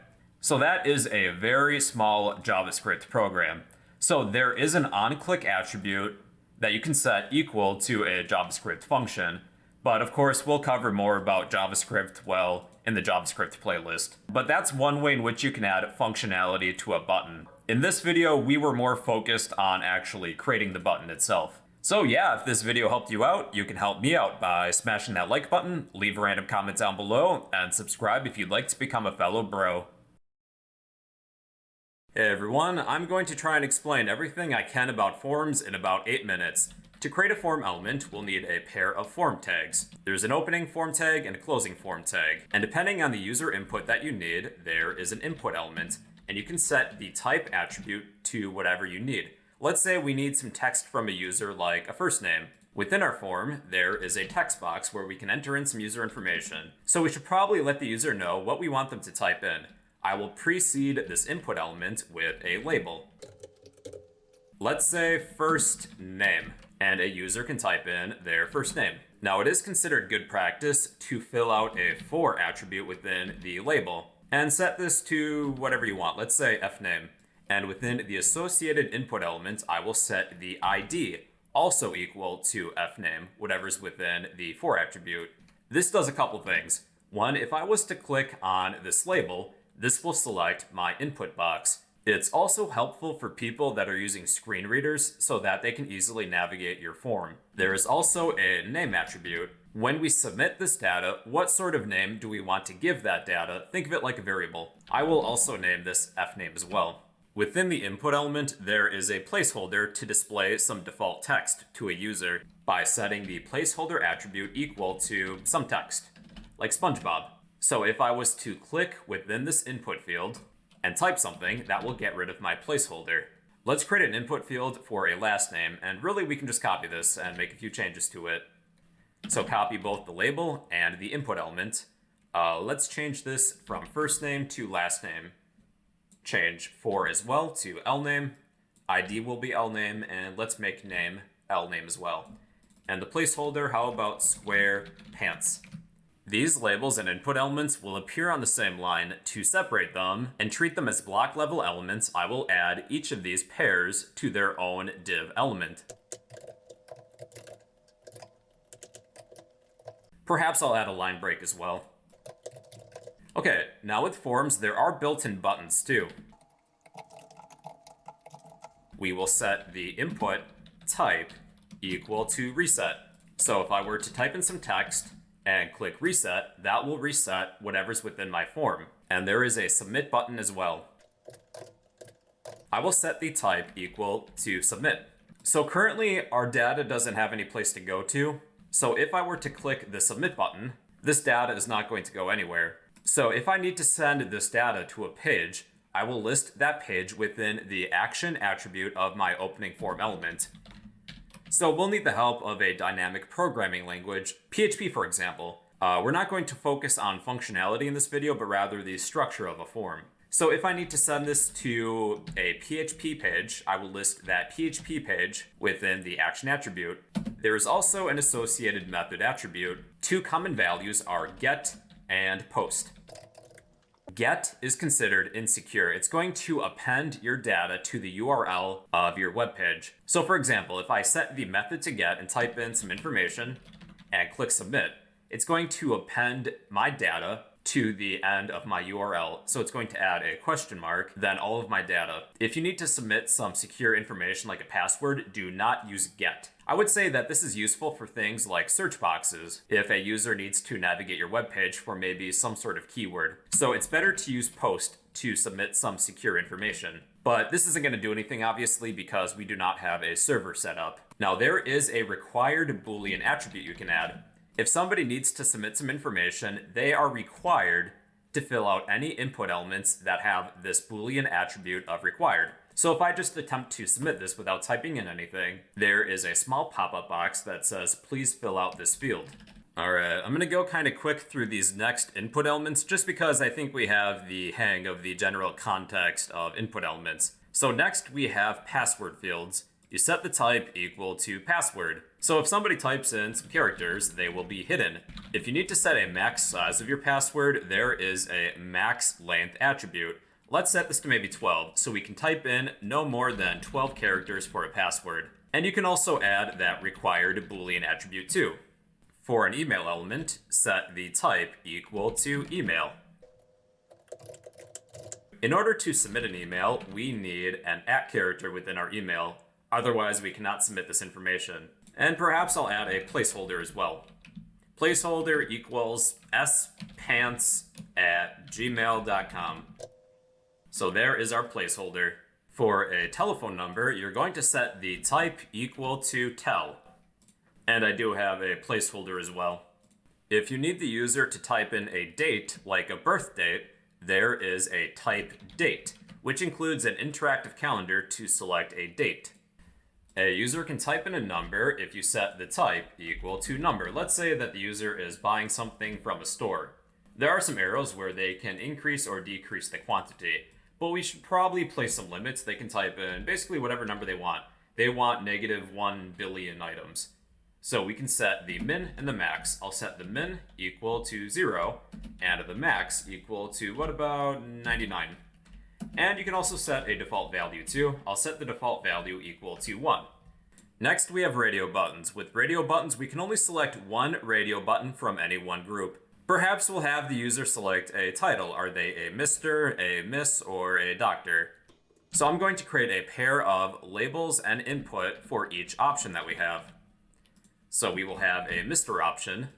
So that is a very small JavaScript program. So there is an onClick attribute that you can set equal to a JavaScript function. But of course, we'll cover more about JavaScript, well, in the JavaScript playlist. But that's one way in which you can add functionality to a button. In this video, we were more focused on actually creating the button itself. So yeah, if this video helped you out, you can help me out by smashing that like button, leave a random comment down below, and subscribe if you'd like to become a fellow bro. Hey everyone, I'm going to try and explain everything I can about forms in about 8 minutes. To create a form element, we'll need a pair of form tags. There's an opening form tag and a closing form tag. And depending on the user input that you need, there is an input element. And you can set the type attribute to whatever you need. Let's say we need some text from a user like a first name. Within our form, there is a text box where we can enter in some user information. So we should probably let the user know what we want them to type in. I will precede this input element with a label. Let's say first name, and a user can type in their first name. Now it is considered good practice to fill out a for attribute within the label and set this to whatever you want. Let's say fname. And within the associated input element, I will set the ID also equal to fname, whatever's within the for attribute. This does a couple things. One, if I was to click on this label, this will select my input box. It's also helpful for people that are using screen readers so that they can easily navigate your form. There is also a name attribute. When we submit this data, what sort of name do we want to give that data? Think of it like a variable. I will also name this fname as well. Within the input element, there is a placeholder to display some default text to a user by setting the placeholder attribute equal to some text, like SpongeBob. So if I was to click within this input field and type something, that will get rid of my placeholder. Let's create an input field for a last name, and really we can just copy this and make a few changes to it. So copy both the label and the input element. Let's change this from first name to last name. Change for as well to lname. ID will be lname, and let's make name lname as well. And the placeholder, how about square pants? These labels and input elements will appear on the same line. To separate them and treat them as block level elements, I will add each of these pairs to their own div element. Perhaps I'll add a line break as well. Okay, now with forms, there are built-in buttons too. We will set the input type equal to reset. So if I were to type in some text and click reset, that will reset whatever's within my form. And there is a submit button as well. I will set the type equal to submit. So currently our data doesn't have any place to go to. So if I were to click the submit button, this data is not going to go anywhere. So if I need to send this data to a page, I will list that page within the action attribute of my opening form element. So we'll need the help of a dynamic programming language, PHP for example. We're not going to focus on functionality in this video, but rather the structure of a form. So if I need to send this to a PHP page, I will list that PHP page within the action attribute. There is also an associated method attribute. Two common values are get and post. Get is considered insecure. It's going to append your data to the URL of your web page. So for example, if I set the method to get and type in some information and click submit, it's going to append my data to the end of my URL. So it's going to add a question mark, then all of my data. If you need to submit some secure information like a password, do not use get. I would say that this is useful for things like search boxes, if a user needs to navigate your web page for maybe some sort of keyword. So it's better to use post to submit some secure information. But this isn't going to do anything, obviously, because we do not have a server set up. Now, there is a required Boolean attribute you can add. If somebody needs to submit some information, they are required to fill out any input elements that have this Boolean attribute of required. So if I just attempt to submit this without typing in anything, there is a small pop-up box that says, please fill out this field. Alright, I'm going to go kind of quick through these next input elements just because I think we have the hang of the general context of input elements. So next we have password fields. You set the type equal to password. So if somebody types in some characters, they will be hidden. If you need to set a max size of your password, there is a max length attribute. Let's set this to maybe 12, so we can type in no more than 12 characters for a password. And you can also add that required Boolean attribute too. For an email element, set the type equal to email. In order to submit an email, we need an @ character within our email. Otherwise, we cannot submit this information. And perhaps I'll add a placeholder as well. Placeholder equals spants@gmail.com. So there is our placeholder. For a telephone number, you're going to set the type equal to tel. And I do have a placeholder as well. If you need the user to type in a date, like a birth date, there is a type date, which includes an interactive calendar to select a date. A user can type in a number if you set the type equal to number. Let's say that the user is buying something from a store. There are some arrows where they can increase or decrease the quantity, but we should probably place some limits. They can type in basically whatever number they want. They want -1 billion items. So we can set the min and the max. I'll set the min equal to 0 and the max equal to, what about 99? And you can also set a default value too. I'll set the default value equal to 1. Next, we have radio buttons. With radio buttons, we can only select one radio button from any one group. Perhaps we'll have the user select a title. Are they a Mr., a Miss, or a Doctor? So I'm going to create a pair of labels and input for each option that we have. So we will have a Mr. option,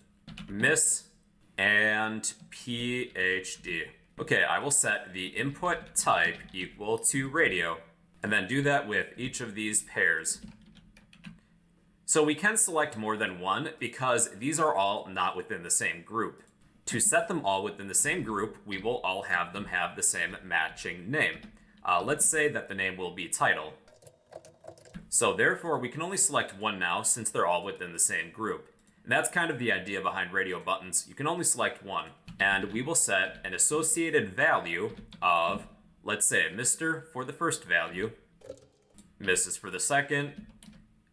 Miss, and PhD. Okay, I will set the input type equal to radio, and then do that with each of these pairs. So we can select more than one because these are all not within the same group. To set them all within the same group, we will all have them have the same matching name. Let's say that the name will be title. So therefore, we can only select one now since they're all within the same group. And that's kind of the idea behind radio buttons. You can only select one. And we will set an associated value of, let's say, Mr. for the first value, Mrs. for the second,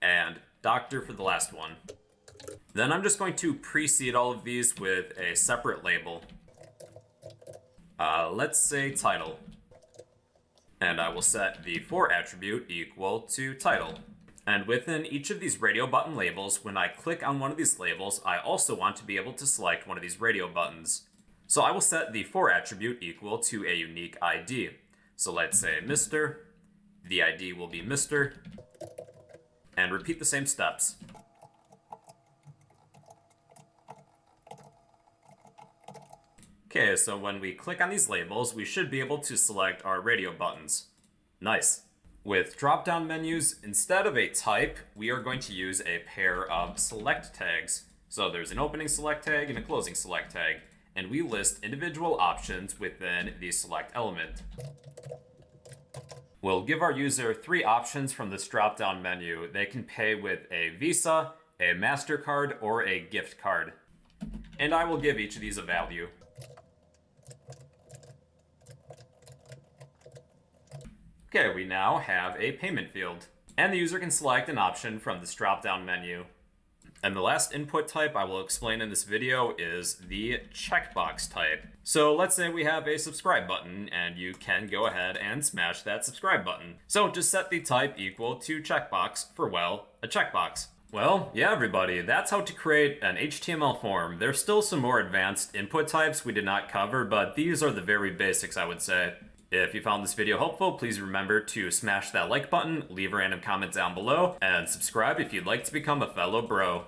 and Doctor for the last one. Then I'm just going to precede all of these with a separate label. Let's say title. And I will set the for attribute equal to title. And within each of these radio button labels, when I click on one of these labels, I also want to be able to select one of these radio buttons. So I will set the for attribute equal to a unique ID. So let's say Mr. The ID will be Mr. And repeat the same steps. Okay, so when we click on these labels, we should be able to select our radio buttons. Nice. With drop-down menus, instead of a type, we are going to use a pair of select tags. So there's an opening select tag and a closing select tag, and we list individual options within the select element. We'll give our user 3 options from this drop-down menu. They can pay with a Visa, a MasterCard, or a gift card. And I will give each of these a value. Okay, we now have a payment field, and the user can select an option from this drop-down menu. And the last input type I will explain in this video is the checkbox type. So let's say we have a subscribe button, and you can go ahead and smash that subscribe button. So just set the type equal to checkbox for, well, a checkbox. Well, yeah, everybody, that's how to create an HTML form. There's still some more advanced input types we did not cover, but these are the very basics, I would say. If you found this video helpful, please remember to smash that like button, leave a random comment down below, and subscribe if you'd like to become a fellow bro.